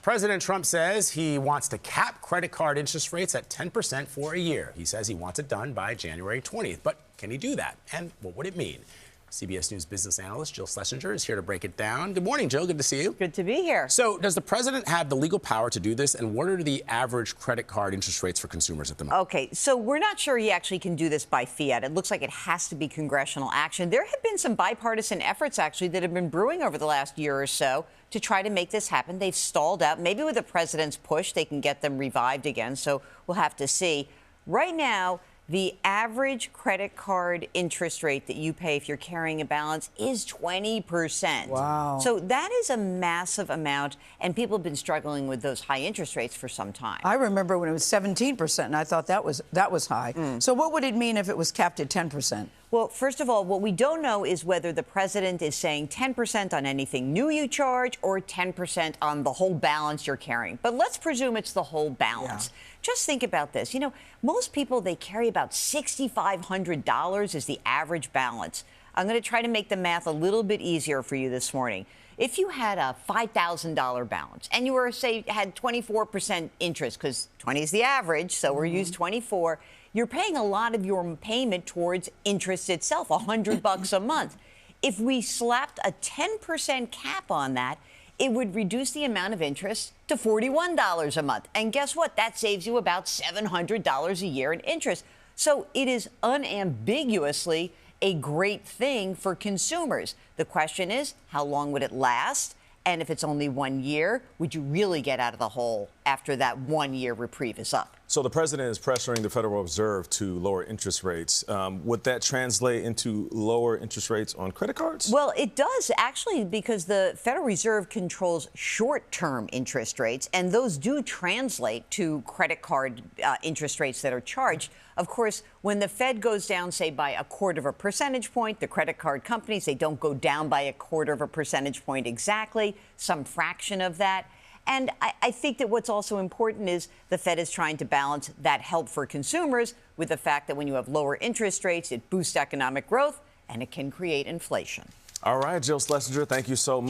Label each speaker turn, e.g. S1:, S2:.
S1: President Trump says he wants to cap credit card interest rates at 10% for a year. He says he wants it done by January 20th. But can he do that? And what would it mean? CBS News business analyst Jill Schlesinger is here to break it down. Good morning, Jill. Good to see you.
S2: Good to be here.
S1: So does the president have the legal power to do this? And what are the average credit card interest rates for consumers at the moment?
S2: Okay, so we're not sure he actually can do this by fiat. It looks like it has to be congressional action. There have been some bipartisan efforts, actually, that have been brewing over the last year or so to try to make this happen. They've stalled out. Maybe with the president's push, they can get them revived again. So we'll have to see. Right now, the average credit card interest rate that you pay if you're carrying a balance is 20%.
S3: Wow.
S2: So that is a massive amount, and people have been struggling with those high interest rates for some time.
S3: I remember when it was 17%, and I thought that was high. So what would it mean if it was capped at 10%?
S2: Well, first of all, what we don't know is whether the president is saying 10% on anything new you charge or 10% on the whole balance you're carrying. But let's presume it's the whole balance. Yeah. Just think about this. You know, most people, they carry about $6,500 as the average balance. I'm going to try to make the math a little bit easier for you this morning. If you had a $5,000 balance and you were, say, had 24% interest, because 20 is the average, so we'll use 24, you're paying a lot of your payment towards interest itself, $100 a month. If we slapped a 10% cap on that, it would reduce the amount of interest to $41 a month. And guess what? That saves you about $700 a year in interest. So it is unambiguously a great thing for consumers. The question is, how long would it last? And if it's only 1 year, would you really get out of the hole after that 1 year reprieve is up?
S4: So the president is pressuring the Federal Reserve to lower interest rates. Would that translate into lower interest rates on credit cards?
S2: Well, it does, actually, because the Federal Reserve controls short-term interest rates, and those do translate to credit card interest rates that are charged. Of course, when the Fed goes down, say, by 1/4 percentage point, the credit card companies, they don't go down by 1/4 percentage point exactly, some fraction of that. And I think that what's also important is the Fed is trying to balance that help for consumers with the fact that when you have lower interest rates, it boosts economic growth and it can create inflation.
S4: All right, Jill Schlesinger, thank you so much.